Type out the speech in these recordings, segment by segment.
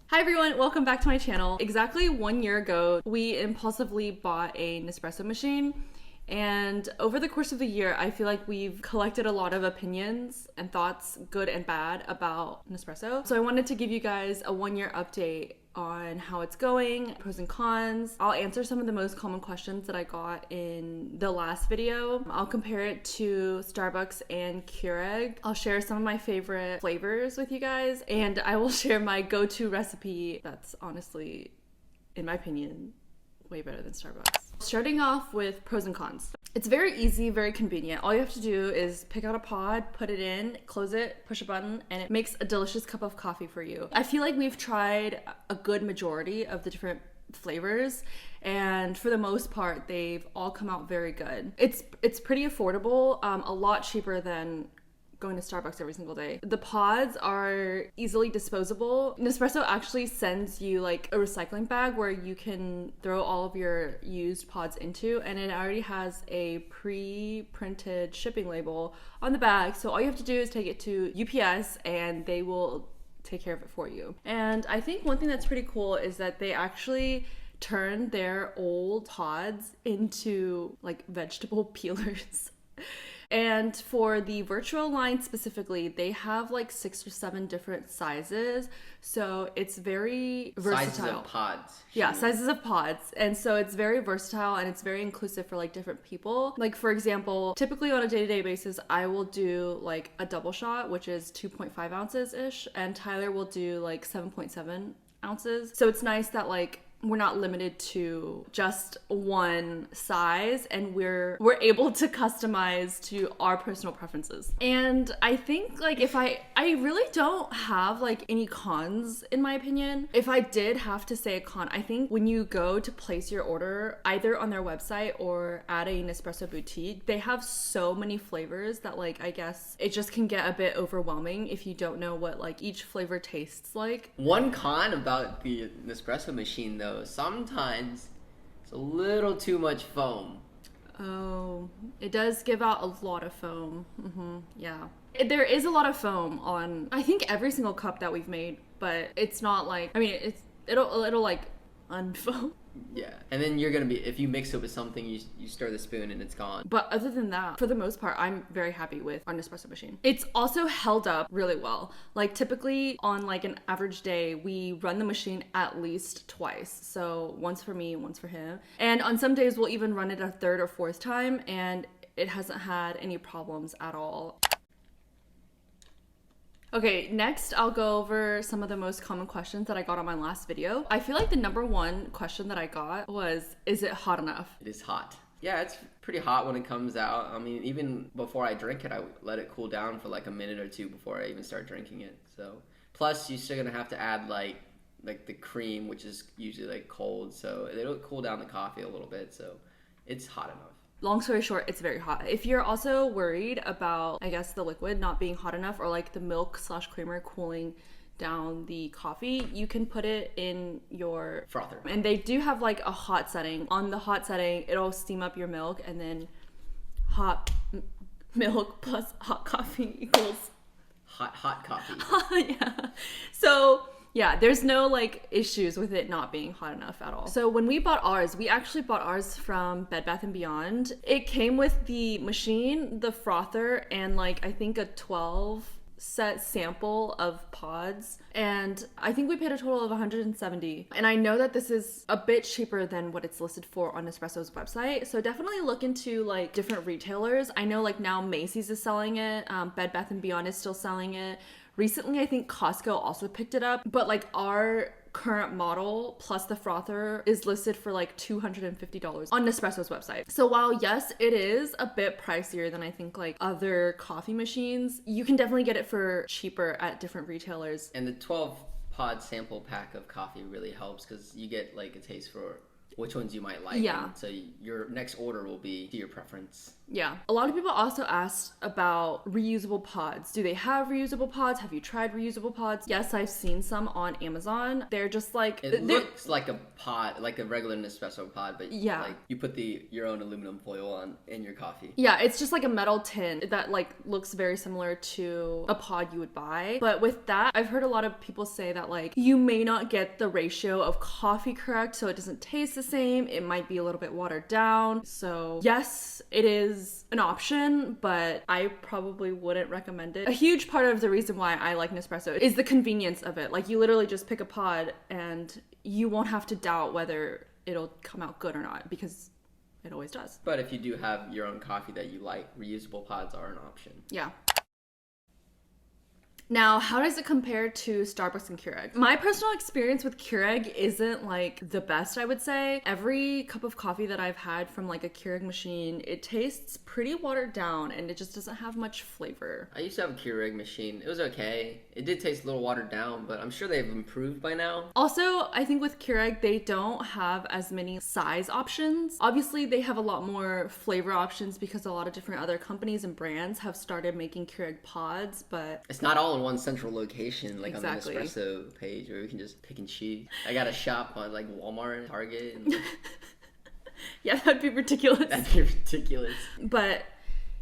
Hi everyone, welcome back to my channel. Exactly 1 year ago, we impulsively bought a Nespresso machine. And over the course of the year, I feel like we've collected a lot of opinions and thoughts, good and bad, about Nespresso. So I wanted to give you guys a 1 year update on how it's going, pros and cons. I'll answer some of the most common questions that I got in the last video. I'll compare it to Starbucks and Keurig. I'll share some of my favorite flavors with you guys, and I will share my go-to recipe that's honestly, in my opinion, way better than Starbucks. Starting off with pros and cons. It's very easy, very convenient. All you have to do is pick out a pod, put it in, close it, push a button, and it makes a delicious cup of coffee for you. I feel like we've tried a good majority of the different flavors, and for the most part, they've all come out very good. It's pretty affordable, a lot cheaper than going to Starbucks every single day. The pods are easily disposable. Nespresso actually sends you like a recycling bag where you can throw all of your used pods into, and it already has a pre-printed shipping label on the bag. So all you have to do is take it to UPS and they will take care of it for you. And I think one thing that's pretty cool is that they actually turn their old pods into like vegetable peelers. And for the Vertuo line specifically, they have like 6 or 7 different sizes. So it's very versatile. Sizes of pods. Yeah, sizes of pods. And so it's very versatile and it's very inclusive for like different people. Like for example, typically on a day-to-day basis, I will do like a double shot, which is 2.5 ounces-ish. And Tyler will do like 7.7 ounces. So it's nice that like we're not limited to just one size, and we're able to customize to our personal preferences. And I think like if I really don't have like any cons in my opinion. If I did have to say a con, I think when you go to place your order either on their website or at a Nespresso boutique, they have so many flavors that like I guess it just can get a bit overwhelming if you don't know what like each flavor tastes like. One con about the Nespresso machine though, sometimes it's a little too much foam. Oh, it does give out a lot of foam. Yeah. There is a lot of foam on, I think, every single cup that we've made, but it's not like, I mean, it'll like unfoam. Yeah, and then you're gonna be, if you mix it with something, you stir the spoon and it's gone. But other than that, for the most part, I'm very happy with our Nespresso machine. It's also held up really well. Like typically on like an average day, we run the machine at least twice. So once for me, once for him. And on some days we'll even run it a third or fourth time, and it hasn't had any problems at all. Okay, next I'll go over some of the most common questions that I got on my last video. I feel like the number one question that I got was, is it hot enough? It is hot. Yeah, it's pretty hot when it comes out. I mean, even before I drink it, I let it cool down for like a minute or two before I even start drinking it. So, plus you're still gonna have to add like the cream, which is usually like cold, so it'll cool down the coffee a little bit. So, it's hot enough. Long story short, it's very hot. If you're also worried about, I guess, the liquid not being hot enough or like the milk/creamer cooling down the coffee, you can put it in your frother. And they do have like a hot setting. On the hot setting, it'll steam up your milk, and then hot milk plus hot coffee equals hot coffee. Yeah. So yeah, there's no like issues with it not being hot enough at all. So when we bought ours, we actually bought ours from Bed Bath & Beyond. It came with the machine, the frother, and like I think a 12 set sample of pods, and I think we paid a total of $170. And I know that this is a bit cheaper than what it's listed for on Nespresso's website, so definitely look into like different retailers. I know like now Macy's is selling it, Bed Bath & Beyond is still selling it. Recently, I think Costco also picked it up, but like our current model plus the frother is listed for like $250 on Nespresso's website. So while yes, it is a bit pricier than I think like other coffee machines, you can definitely get it for cheaper at different retailers. And the 12 pod sample pack of coffee really helps because you get like a taste for which ones you might like. Yeah. And so your next order will be to your preference. Yeah. A lot of people also asked about reusable pods. Do they have reusable pods? Have you tried reusable pods? Yes, I've seen some on Amazon. They're just like... It looks like a pod, like a regular Nespresso pod, but yeah, like you put your own aluminum foil on in your coffee. Yeah, it's just like a metal tin that like looks very similar to a pod you would buy. But with that, I've heard a lot of people say that like you may not get the ratio of coffee correct, so it doesn't taste the same. It might be a little bit watered down. So yes, it is an option, but I probably wouldn't recommend it. A huge part of the reason why I like Nespresso is the convenience of it. Like you literally just pick a pod and you won't have to doubt whether it'll come out good or not, because it always does. But if you do have your own coffee that you like, reusable pods are an option. Yeah. Now, how does it compare to Starbucks and Keurig? My personal experience with Keurig isn't like the best, I would say. Every cup of coffee that I've had from like a Keurig machine, it tastes pretty watered down and it just doesn't have much flavor. I used to have a Keurig machine. It was okay. It did taste a little watered down, but I'm sure they've improved by now. Also, I think with Keurig, they don't have as many size options. Obviously, they have a lot more flavor options because a lot of different other companies and brands have started making Keurig pods, but... It's not all in one central location, like exactly. On the Nespresso page, where we can just pick and choose. I got a shop on like Walmart and Target. And... yeah, that'd be ridiculous. That'd be ridiculous. But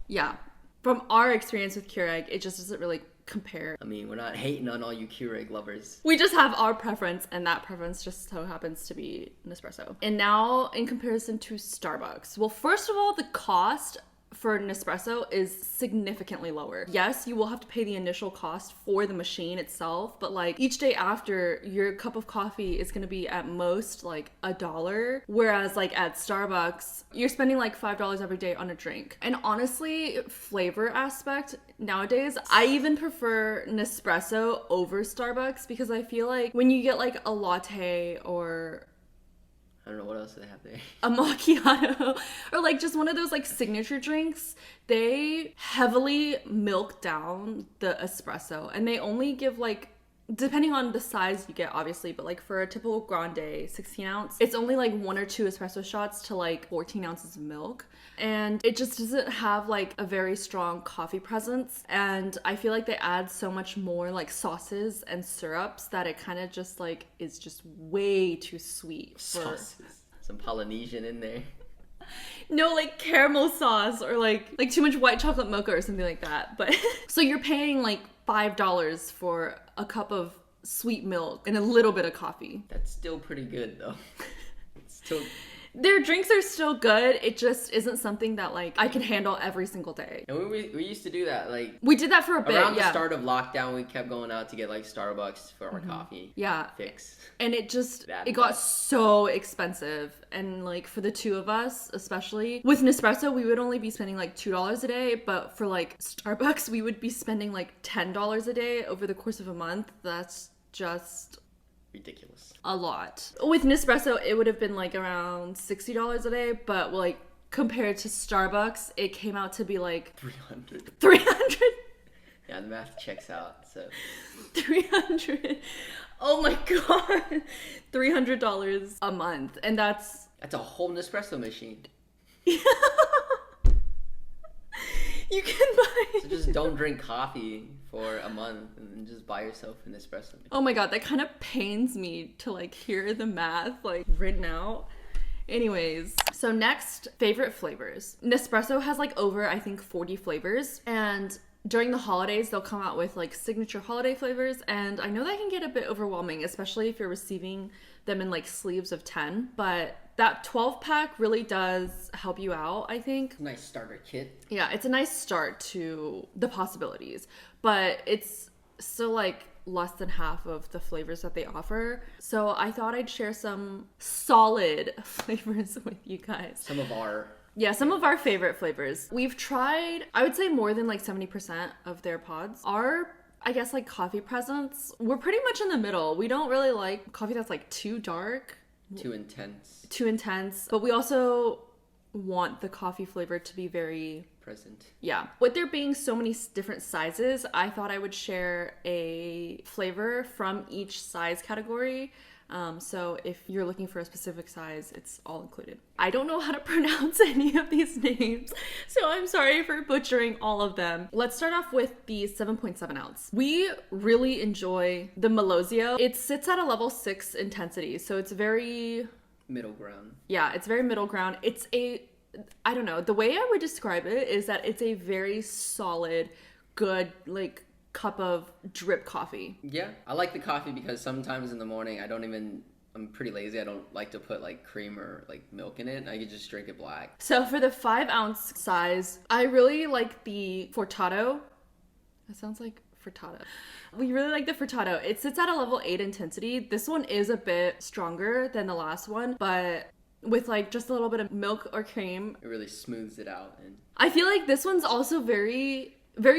yeah, from our experience with Keurig, it just doesn't really compare. I mean, we're not hating on all you Keurig lovers. We just have our preference, and that preference just so happens to be Nespresso. And now, in comparison to Starbucks. Well, first of all, the cost for Nespresso is significantly lower. Yes, you will have to pay the initial cost for the machine itself, but like each day after, your cup of coffee is gonna be at most like $1, whereas like at Starbucks, you're spending like $5 every day on a drink. And honestly, flavor aspect, nowadays, I even prefer Nespresso over Starbucks because I feel like when you get like a latte or I don't know what else they have there. a macchiato or like just one of those like signature drinks, they heavily milk down the espresso and they only give like, depending on the size you get obviously, but like for a typical grande 16 ounce, it's only like 1 or 2 espresso shots to like 14 ounces of milk. And it just doesn't have like a very strong coffee presence. And I feel like they add so much more like sauces and syrups that it kind of just like is just way too sweet. Sauces. Some Polynesian in there. No, like caramel sauce or like too much white chocolate mocha or something like that. But so you're paying like $5 for a cup of sweet milk and a little bit of coffee. That's still pretty good though. It's still... Their drinks are still good. It just isn't something that like I can handle every single day. And we used to do that. Like we did that for a bit. Around the start of lockdown, we kept going out to get like Starbucks for our coffee. Yeah. Fix. And it just it got so expensive. And like for the two of us, especially with Nespresso, we would only be spending like $2 a day. But for like Starbucks, we would be spending like $10 a day over the course of a month. That's just ridiculous. A lot. With Nespresso, it would have been like around $60 a day, but like compared to Starbucks, it came out to be like 300. 300? Yeah, the math checks out. So 300. Oh my god. $300 a month. And that's a whole Nespresso machine. You can buy. So just don't drink coffee for a month and then just buy yourself an espresso machine. Oh my god, that kind of pains me to like hear the math like written out. Anyways, so next, favorite flavors. Nespresso has like over, I think, 40 flavors. And during the holidays, they'll come out with like signature holiday flavors. And I know that can get a bit overwhelming, especially if you're receiving them in like sleeves of 10. But that 12 pack really does help you out, I think. Nice starter kit. Yeah, it's a nice start to the possibilities. But it's still like less than half of the flavors that they offer. So I thought I'd share some solid flavors with you guys. Some of our favorite flavors. We've tried, I would say more than like 70% of their pods. Our, I guess, like coffee presence, we're pretty much in the middle. We don't really like coffee that's like too dark. Too intense. But we also want the coffee flavor to be very present. Yeah. With there being so many different sizes, I thought I would share a flavor from each size category. So if you're looking for a specific size, it's all included. I don't know how to pronounce any of these names, so I'm sorry for butchering all of them. Let's start off with the 7.7 ounce. We really enjoy the Melozio. It sits at a level 6 intensity, so it's very... middle ground. Yeah, it's very middle ground. It's I don't know, the way I would describe it is that it's a very solid, good, like, cup of drip coffee. Yeah, I like the coffee because sometimes in the morning I'm pretty lazy. I don't like to put like cream or like milk in it. I could just drink it black. So for the 5 ounce size, I really like the Furtado. That sounds like frittata. We really like the Furtado. It sits at a level 8 intensity. This one is a bit stronger than the last one, but with like just a little bit of milk or cream, it really smooths it out. And I feel like this one's also very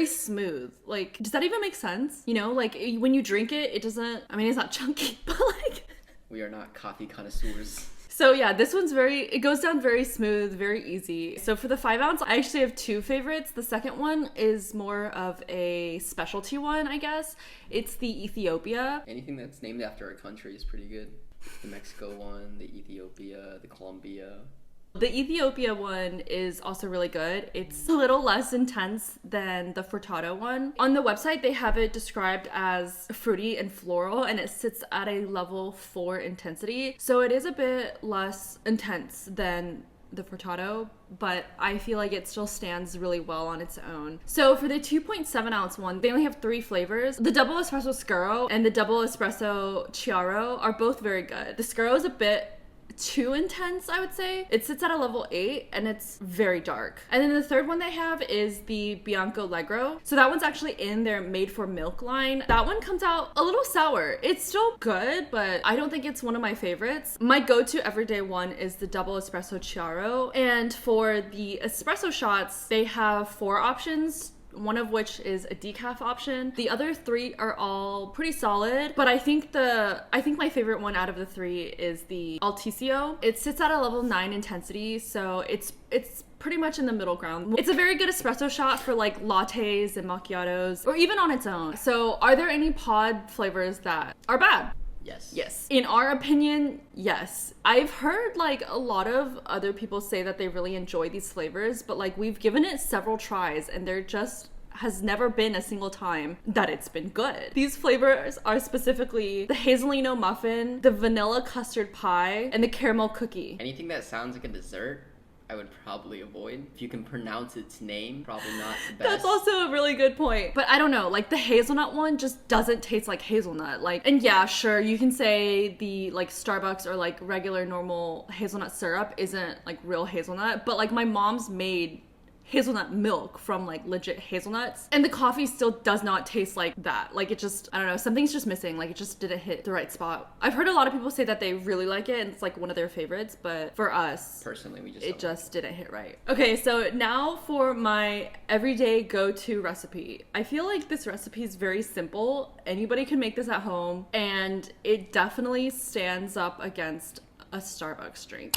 smooth. Like, does that even make sense? You know, like when you drink it, it doesn't, I mean, it's not chunky, but like... We are not coffee connoisseurs. So yeah, this one's it goes down very smooth, very easy. So for the 5 ounce, I actually have 2 favorites. The second one is more of a specialty one, I guess. It's the Ethiopia. Anything that's named after a country is pretty good. The Mexico one, the Ethiopia, the Colombia. The Ethiopia one is also really good. It's a little less intense than the Furtado one. On the website, they have it described as fruity and floral, and it sits at a level 4 intensity. So it is a bit less intense than the Furtado, but I feel like it still stands really well on its own. So for the 2.7 ounce one, they only have 3 flavors. The double espresso scuro and the double espresso chiaro are both very good. The scuro is a bit too intense, I would say. It sits at a level 8 and it's very dark. And then the third one they have is the Bianco Allegro. So that one's actually in their made for milk line. That one comes out a little sour. It's still good, but I don't think it's one of my favorites. My go-to everyday one is the double espresso chiaro. And for the espresso shots, they have 4 options, one of which is a decaf option. The other 3 are all pretty solid, but I think my favorite one out of the 3 is the Alticio. It sits at a level 9 intensity, so it's pretty much in the middle ground. It's a very good espresso shot for like lattes and macchiatos, or even on its own. So are there any pod flavors that are bad? Yes. In our opinion, yes. I've heard like a lot of other people say that they really enjoy these flavors, but like we've given it several tries and there just has never been a single time that it's been good. These flavors are specifically the hazelino muffin, the vanilla custard pie, and the caramel cookie. Anything that sounds like a dessert, I would probably avoid. If you can pronounce its name, probably not the best. That's also a really good point. But I don't know, like the hazelnut one just doesn't taste like hazelnut. Like, and yeah, sure, you can say the like Starbucks or like regular normal hazelnut syrup isn't like real hazelnut, but like my mom's made hazelnut milk from like legit hazelnuts, and the coffee still does not taste like that. Like it just, I don't know, something's just missing. Like it just didn't hit the right spot. I've heard a lot of people say that they really like it and it's like one of their favorites, but for us personally, it just didn't hit right. Okay, so now for my everyday go-to recipe. I feel like this recipe is very simple. Anybody can make this at home, and it definitely stands up against a Starbucks drink.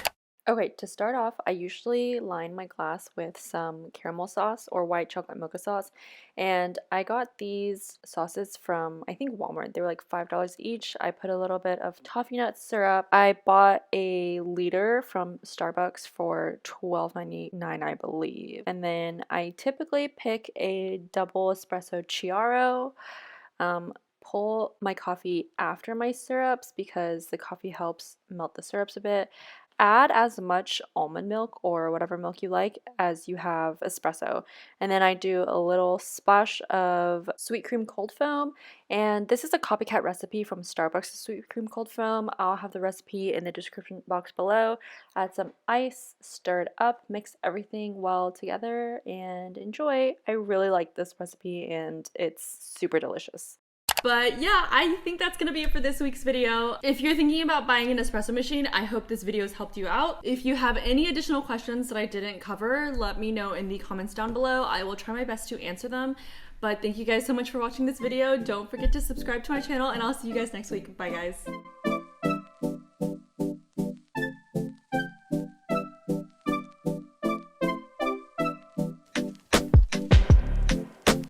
Okay, to start off, I usually line my glass with some caramel sauce or white chocolate mocha sauce, and I got these sauces from, I think, Walmart. They were like $5 each. I put a little bit of toffee nut syrup. I bought a liter from Starbucks for $12.99, I believe. And then I typically pick a double espresso chiaro. Pull my coffee after my syrups because the coffee helps melt the syrups a bit. Add as much almond milk or whatever milk you like as you have espresso. And then I do a little splash of sweet cream cold foam. And this is a copycat recipe from Starbucks sweet cream cold foam. I'll have the recipe in the description box below. Add some ice, stir it up, mix everything well together, and enjoy. I really like this recipe and it's super delicious. But yeah, I think that's gonna be it for this week's video. If you're thinking about buying an espresso machine, I hope this video has helped you out. If you have any additional questions that I didn't cover, let me know in the comments down below. I will try my best to answer them. But thank you guys so much for watching this video. Don't forget to subscribe to my channel, and I'll see you guys next week. Bye guys.